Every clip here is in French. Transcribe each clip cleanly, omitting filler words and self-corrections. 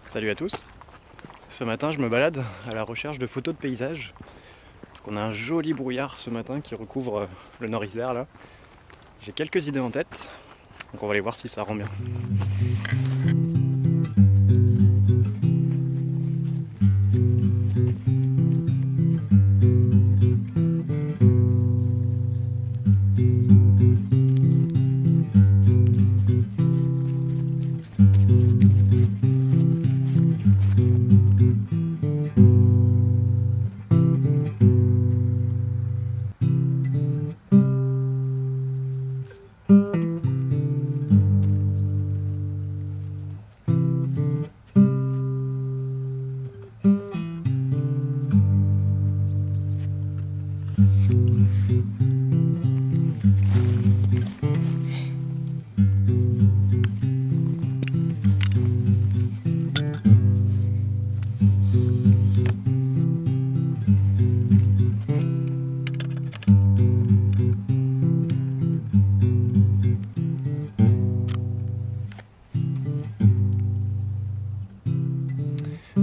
Salut à tous. Ce matin, je me balade à la recherche de photos de paysages. Parce qu'on a un joli brouillard ce matin qui recouvre le nord-Isère là. J'ai quelques idées en tête, donc on va aller voir si ça rend bien.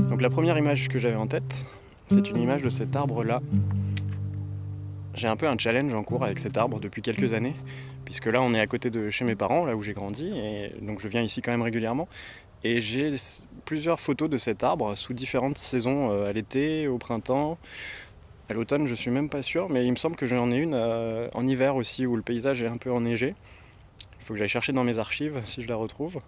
Donc la première image que j'avais en tête, c'est une image de cet arbre là. J'ai un peu un challenge en cours avec cet arbre depuis quelques années, puisque là on est à côté de chez mes parents, là où j'ai grandi, et donc je viens ici quand même régulièrement. Et j'ai plusieurs photos de cet arbre sous différentes saisons, à l'été, au printemps, à l'automne je suis même pas sûr, mais il me semble que j'en ai une en hiver aussi, où le paysage est un peu enneigé. Il faut que j'aille chercher dans mes archives si je la retrouve.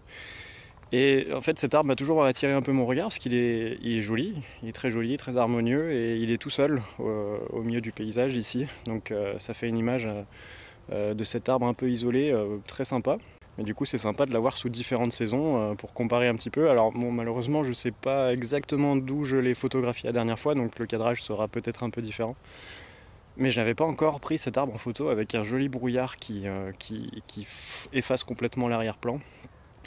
Et en fait cet arbre m'a toujours attiré un peu mon regard parce il est joli, il est très joli, très harmonieux et il est tout seul au milieu du paysage ici. Donc ça fait une image de cet arbre un peu isolé, très sympa. Mais du coup c'est sympa de l'avoir sous différentes saisons pour comparer un petit peu. Alors bon, malheureusement je sais pas exactement d'où je l'ai photographié la dernière fois, donc le cadrage sera peut-être un peu différent. Mais je n'avais pas encore pris cet arbre en photo avec un joli brouillard qui efface complètement l'arrière-plan.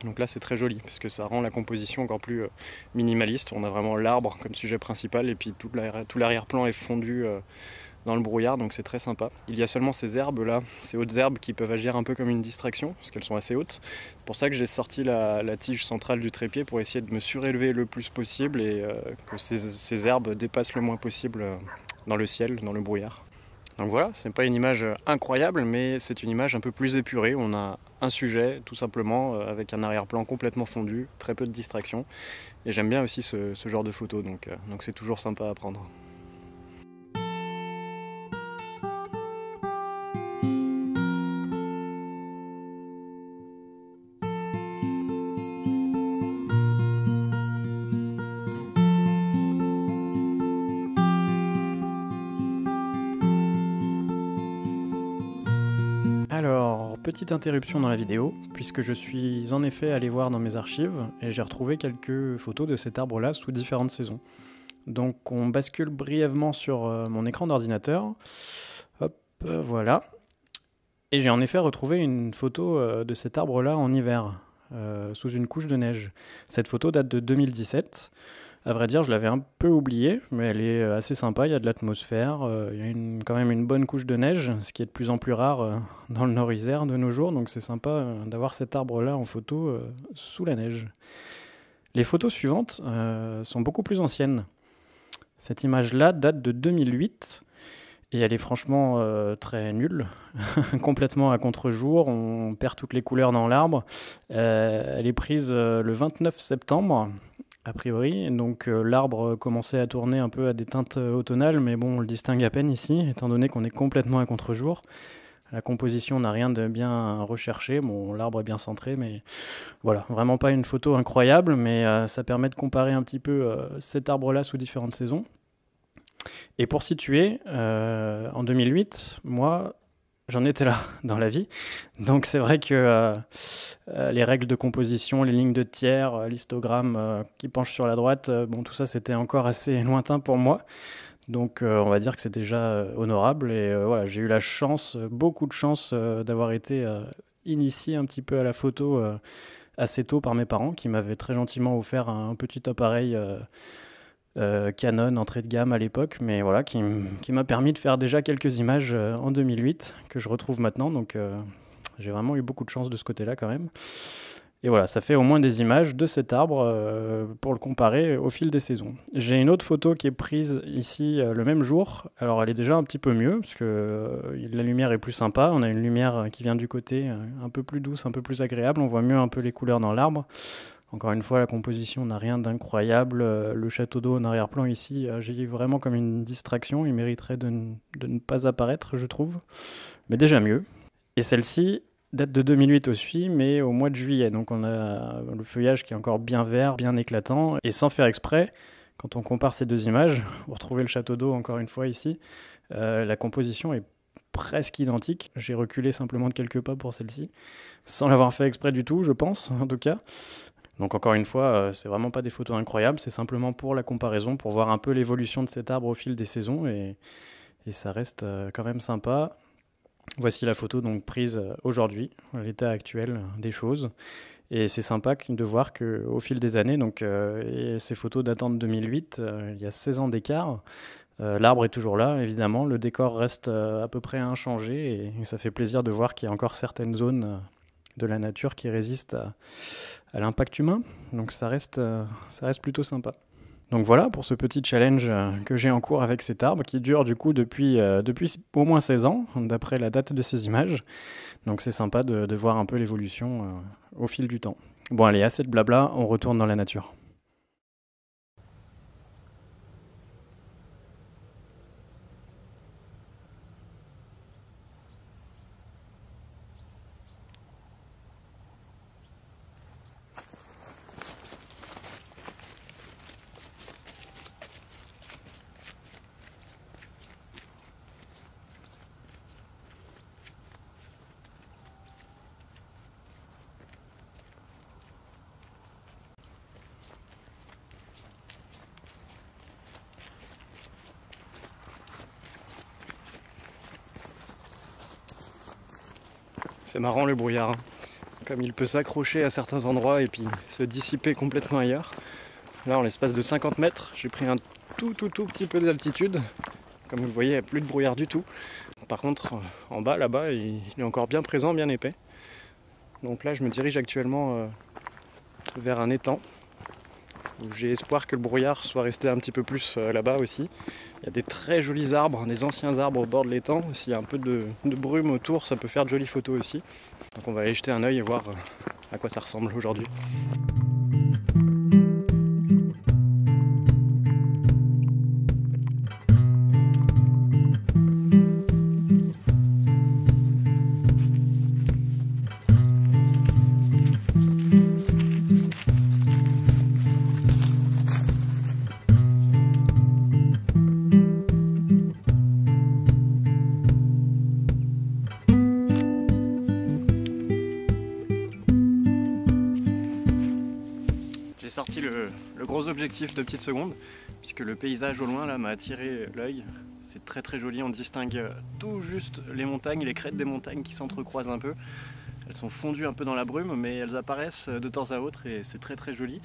Donc là c'est très joli parce que ça rend la composition encore plus minimaliste. On a vraiment l'arbre comme sujet principal et puis tout l'arrière-plan est fondu dans le brouillard, donc c'est très sympa. Il y a seulement ces herbes là, ces hautes herbes qui peuvent agir un peu comme une distraction parce qu'elles sont assez hautes. C'est pour ça que j'ai sorti la tige centrale du trépied pour essayer de me surélever le plus possible et que ces herbes dépassent le moins possible dans le ciel, dans le brouillard. Donc voilà, c'est pas une image incroyable, mais c'est une image un peu plus épurée. On a un sujet, tout simplement, avec un arrière-plan complètement fondu, très peu de distraction. Et j'aime bien aussi ce genre de photos, donc c'est toujours sympa à prendre. Alors, petite interruption dans la vidéo, puisque je suis en effet allé voir dans mes archives et j'ai retrouvé quelques photos de cet arbre-là sous différentes saisons. Donc on bascule brièvement sur mon écran d'ordinateur. Hop, voilà. Et j'ai en effet retrouvé une photo de cet arbre-là en hiver, sous une couche de neige. Cette photo date de 2017. À vrai dire, je l'avais un peu oubliée, mais elle est assez sympa, il y a de l'atmosphère, il y a quand même une bonne couche de neige, ce qui est de plus en plus rare dans le Nord-Isère de nos jours, donc c'est sympa d'avoir cet arbre-là en photo sous la neige. Les photos suivantes sont beaucoup plus anciennes. Cette image-là date de 2008, et elle est franchement très nulle, complètement à contre-jour, on perd toutes les couleurs dans l'arbre. Elle est prise le 29 septembre, a priori, donc l'arbre commençait à tourner un peu à des teintes automnales, mais bon, on le distingue à peine ici, étant donné qu'on est complètement à contre-jour. La composition n'a rien de bien recherché, bon, l'arbre est bien centré, mais voilà, vraiment pas une photo incroyable, mais ça permet de comparer un petit peu cet arbre-là sous différentes saisons. Et pour situer, en 2008, moi, j'en étais là dans la vie. Donc c'est vrai que les règles de composition, les lignes de tiers, l'histogramme qui penche sur la droite, bon, tout ça c'était encore assez lointain pour moi. Donc on va dire que c'est déjà honorable. Et voilà, j'ai eu la chance, beaucoup de chance d'avoir été initié un petit peu à la photo assez tôt par mes parents qui m'avaient très gentiment offert un petit appareil Canon entrée de gamme à l'époque, mais voilà, qui m'a permis de faire déjà quelques images en 2008 que je retrouve maintenant, donc j'ai vraiment eu beaucoup de chance de ce côté-là quand même. Et voilà, ça fait au moins des images de cet arbre pour le comparer au fil des saisons. J'ai une autre photo qui est prise ici le même jour. Alors elle est déjà un petit peu mieux parce que la lumière est plus sympa. On a une lumière qui vient du côté un peu plus douce, un peu plus agréable. On voit mieux un peu les couleurs dans l'arbre. Encore une fois, la composition n'a rien d'incroyable. Le château d'eau en arrière-plan ici, j'ai vraiment comme une distraction. Il mériterait de ne pas apparaître, je trouve. Mais déjà mieux. Et celle-ci date de 2008 aussi, mais au mois de juillet. Donc on a le feuillage qui est encore bien vert, bien éclatant. Et sans faire exprès, quand on compare ces deux images, vous retrouvez le château d'eau encore une fois ici, la composition est presque identique. J'ai reculé simplement de quelques pas pour celle-ci, sans l'avoir fait exprès du tout, je pense, en tout cas. Donc encore une fois, c'est vraiment pas des photos incroyables, c'est simplement pour la comparaison, pour voir un peu l'évolution de cet arbre au fil des saisons, et ça reste quand même sympa. Voici la photo donc prise aujourd'hui, à l'état actuel des choses. Et c'est sympa de voir qu'au fil des années, donc, ces photos datant de 2008, il y a 16 ans d'écart. L'arbre est toujours là, évidemment. Le décor reste à peu près inchangé. Et ça fait plaisir de voir qu'il y a encore certaines zones de la nature qui résistent à l'impact humain. Donc ça reste plutôt sympa. Donc voilà pour ce petit challenge que j'ai en cours avec cet arbre qui dure du coup depuis au moins 16 ans, d'après la date de ces images. Donc c'est sympa de voir un peu l'évolution au fil du temps. Bon allez, assez de blabla, on retourne dans la nature. C'est marrant le brouillard, hein. Comme il peut s'accrocher à certains endroits et puis se dissiper complètement ailleurs. Là, en l'espace de 50 mètres, j'ai pris un tout petit peu d'altitude. Comme vous le voyez, il n'y a plus de brouillard du tout. Par contre, en bas, là-bas, il est encore bien présent, bien épais. Donc là, je me dirige actuellement vers un étang où j'ai espoir que le brouillard soit resté un petit peu plus là-bas aussi. Il y a des très jolis arbres, des anciens arbres au bord de l'étang. S'il y a un peu de brume autour, ça peut faire de jolies photos aussi. Donc on va aller jeter un œil et voir à quoi ça ressemble aujourd'hui. J'ai sorti le gros objectif de petites secondes, puisque le paysage au loin là m'a attiré l'œil. C'est très joli, on distingue tout juste les montagnes, les crêtes des montagnes qui s'entrecroisent un peu. Elles sont fondues un peu dans la brume, mais elles apparaissent de temps à autre et c'est très joli.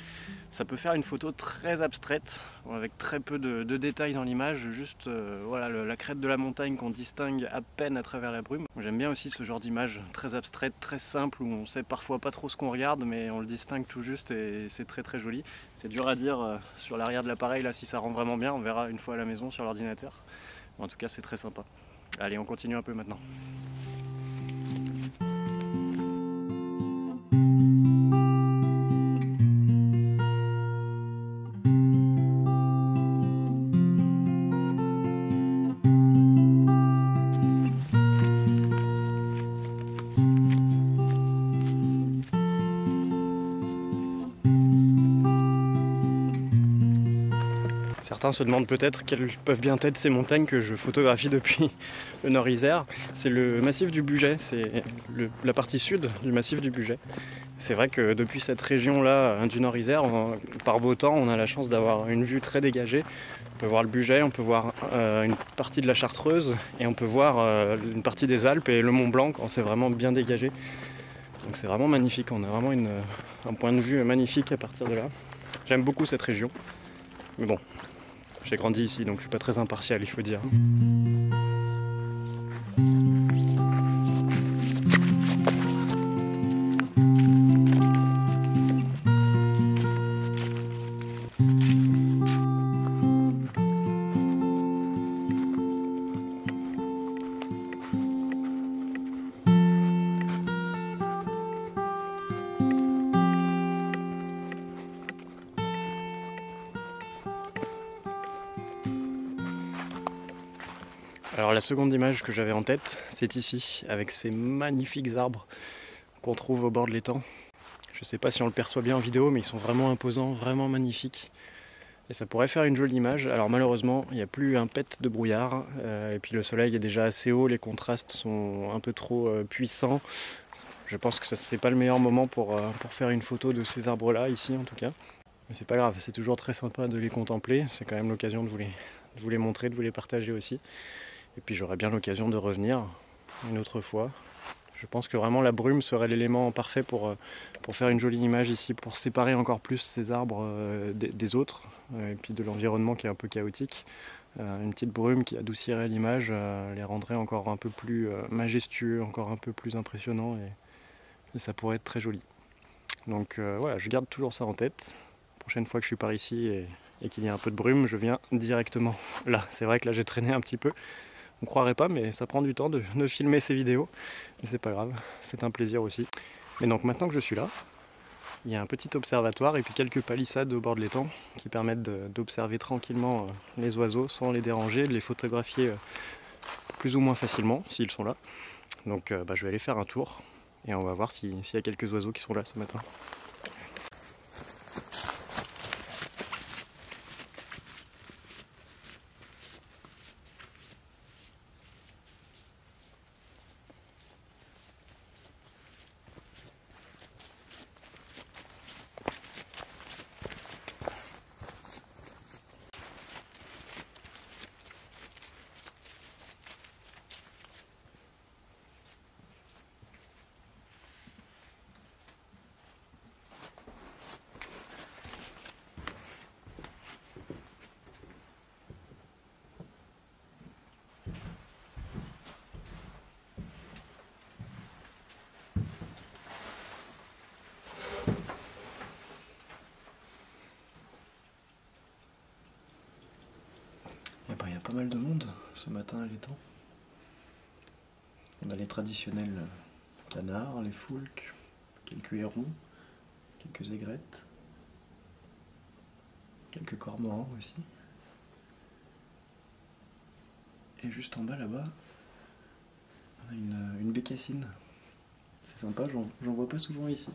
Ça peut faire une photo très abstraite, avec très peu de détails dans l'image, juste voilà, la crête de la montagne qu'on distingue à peine à travers la brume. J'aime bien aussi ce genre d'image très abstraite, très simple, où on sait parfois pas trop ce qu'on regarde, mais on le distingue tout juste et c'est très joli. C'est dur à dire sur l'arrière de l'appareil là si ça rend vraiment bien, on verra une fois à la maison sur l'ordinateur. En tout cas c'est très sympa. Allez, on continue un peu maintenant. Certains se demandent peut-être quelles peuvent bien être ces montagnes que je photographie depuis le Nord-Isère. C'est le massif du Bugey, c'est la partie sud du massif du Bugey. C'est vrai que depuis cette région-là du Nord-Isère, par beau temps, on a la chance d'avoir une vue très dégagée. On peut voir le Bugey, on peut voir une partie de la Chartreuse et on peut voir une partie des Alpes et le Mont Blanc quand c'est vraiment bien dégagé. Donc c'est vraiment magnifique, on a vraiment un point de vue magnifique à partir de là. J'aime beaucoup cette région, mais bon. J'ai grandi ici, donc je suis pas très impartial, il faut dire. Alors la seconde image que j'avais en tête, c'est ici, avec ces magnifiques arbres qu'on trouve au bord de l'étang. Je ne sais pas si on le perçoit bien en vidéo, mais ils sont vraiment imposants, vraiment magnifiques. Et ça pourrait faire une jolie image. Alors malheureusement, il n'y a plus un pet de brouillard. Et puis le soleil est déjà assez haut, les contrastes sont un peu trop puissants. Je pense que c'est pas le meilleur moment pour faire une photo de ces arbres-là, ici en tout cas. Mais c'est pas grave, c'est toujours très sympa de les contempler. C'est quand même l'occasion de vous les montrer, de vous les partager aussi. Et puis j'aurai bien l'occasion de revenir une autre fois. Je pense que vraiment la brume serait l'élément parfait pour faire une jolie image ici, pour séparer encore plus ces arbres des autres, et puis de l'environnement qui est un peu chaotique. Une petite brume qui adoucirait l'image, les rendrait encore un peu plus majestueux, encore un peu plus impressionnants, et ça pourrait être très joli. Donc voilà, je garde toujours ça en tête. La prochaine fois que je suis par ici et qu'il y a un peu de brume, je viens directement là. C'est vrai que là j'ai traîné un petit peu. On croirait pas, mais ça prend du temps de filmer ces vidéos. Mais c'est pas grave, c'est un plaisir aussi. Et donc maintenant que je suis là, il y a un petit observatoire et puis quelques palissades au bord de l'étang qui permettent d'observer tranquillement les oiseaux sans les déranger, de les photographier plus ou moins facilement s'ils sont là. Donc je vais aller faire un tour et on va voir s'il y a quelques oiseaux qui sont là ce matin. Il y a pas mal de monde ce matin à l'étang. On a les traditionnels canards, les foulques, quelques hérons, quelques aigrettes, quelques cormorans aussi. Et juste en bas là-bas, on a une bécassine. C'est sympa, j'en vois pas souvent ici.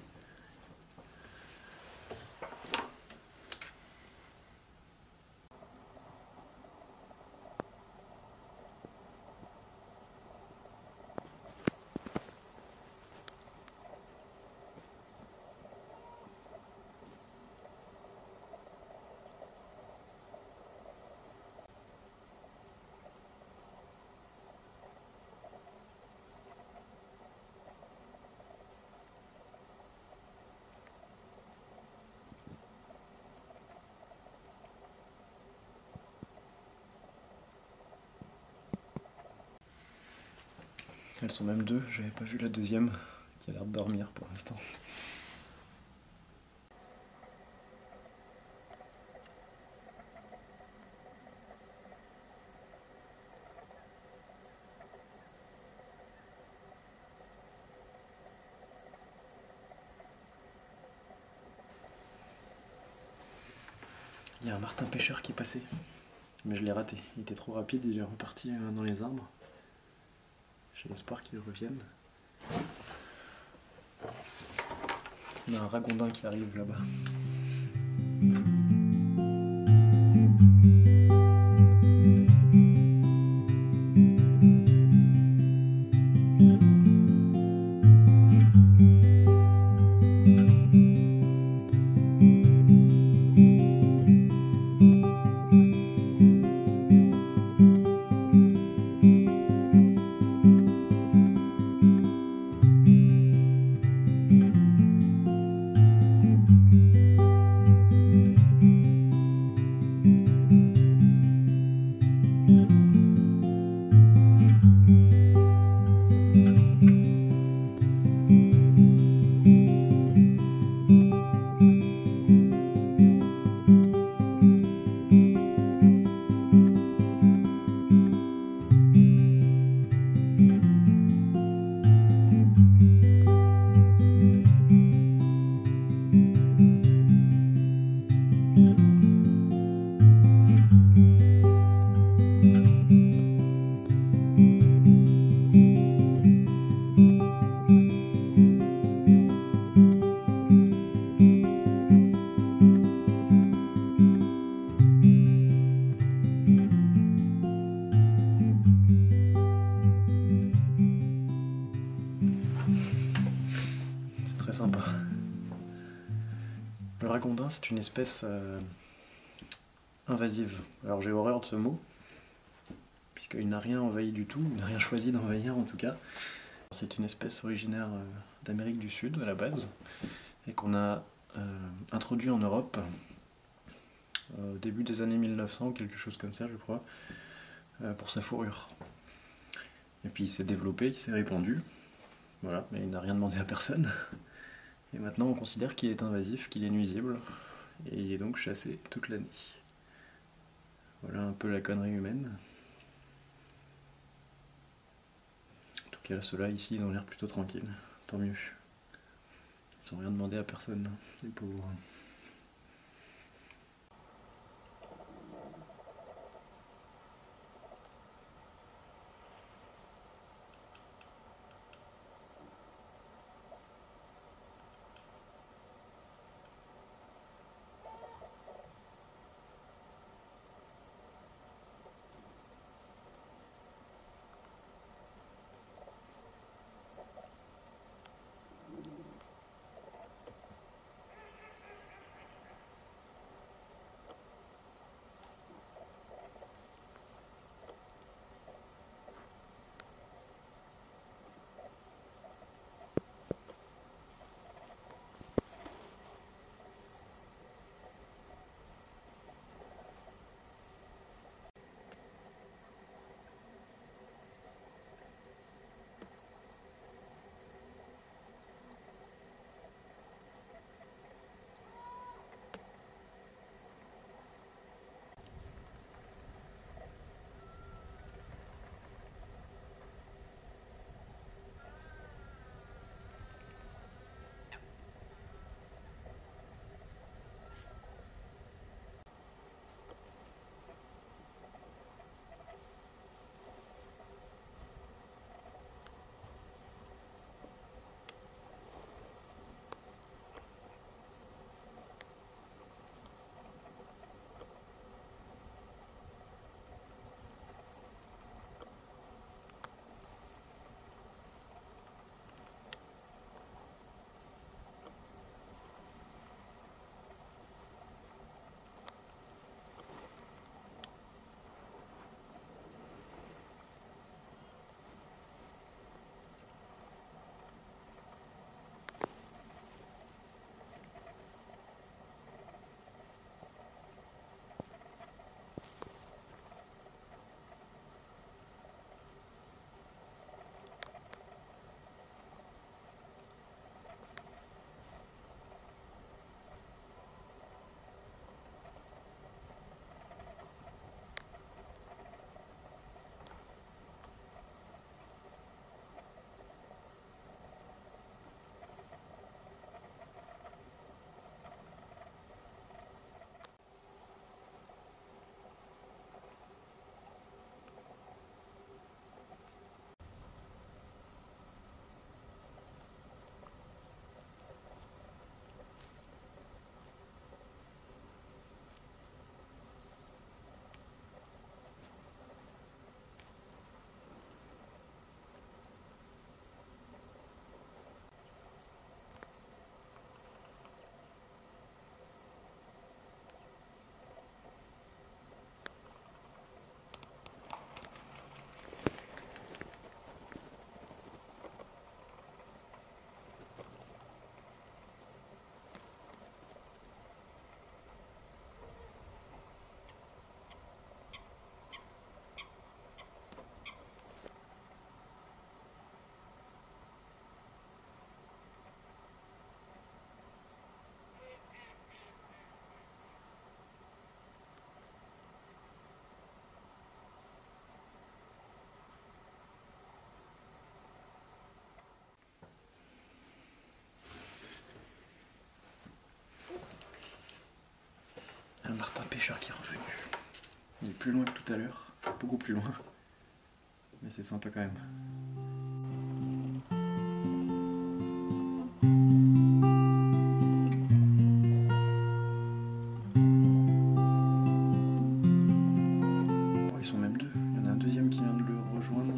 Elles sont même deux, j'avais pas vu la deuxième qui a l'air de dormir pour l'instant. Il y a un martin pêcheur qui est passé, mais je l'ai raté. Il était trop rapide, il est reparti dans les arbres. J'ai l'espoir qu'il revienne. On a un ragondin qui arrive là-bas. ragondin, c'est une espèce invasive. Alors j'ai horreur de ce mot, puisqu'il n'a rien envahi du tout, il n'a rien choisi d'envahir en tout cas. C'est une espèce originaire d'Amérique du Sud à la base, et qu'on a introduit en Europe au début des années 1900, quelque chose comme ça je crois, pour sa fourrure. Et puis il s'est développé, il s'est répandu, voilà, mais il n'a rien demandé à personne. Et maintenant on considère qu'il est invasif, qu'il est nuisible, et il est donc chassé toute l'année. Voilà un peu la connerie humaine. En tout cas ceux-là ici ils ont l'air plutôt tranquilles, tant mieux. Ils n'ont rien demandé à personne, les pauvres. Un martin pêcheur qui est revenu. Il est plus loin que tout à l'heure, beaucoup plus loin. Mais c'est sympa quand même. Oh, ils sont même deux. Il y en a un deuxième qui vient de le rejoindre.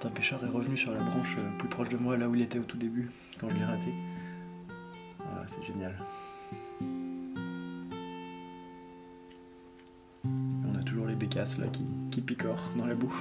martin pêcheur est revenu sur la branche plus proche de moi, là où il était au tout début, quand je l'ai raté. Voilà, c'est génial. On a toujours les bécasses là qui picorent dans la boue.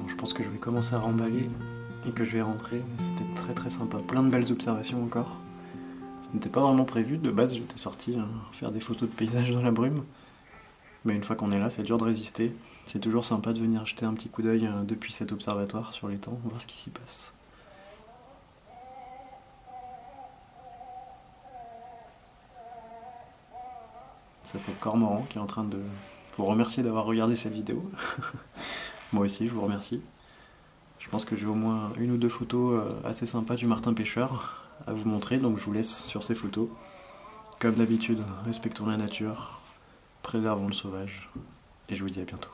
Je pense que je vais commencer à remballer et que je vais rentrer. C'était très sympa, plein de belles observations encore. Ce n'était pas vraiment prévu, de base j'étais sorti faire des photos de paysages dans la brume. Mais une fois qu'on est là, c'est dur de résister. C'est toujours sympa de venir jeter un petit coup d'œil depuis cet observatoire sur l'étang, voir ce qui s'y passe. Ça c'est le cormoran qui est en train de vous remercier d'avoir regardé cette vidéo. Moi aussi, je vous remercie. Je pense que j'ai au moins une ou deux photos assez sympas du martin pêcheur à vous montrer, donc je vous laisse sur ces photos. Comme d'habitude, respectons la nature, préservons le sauvage, et je vous dis à bientôt.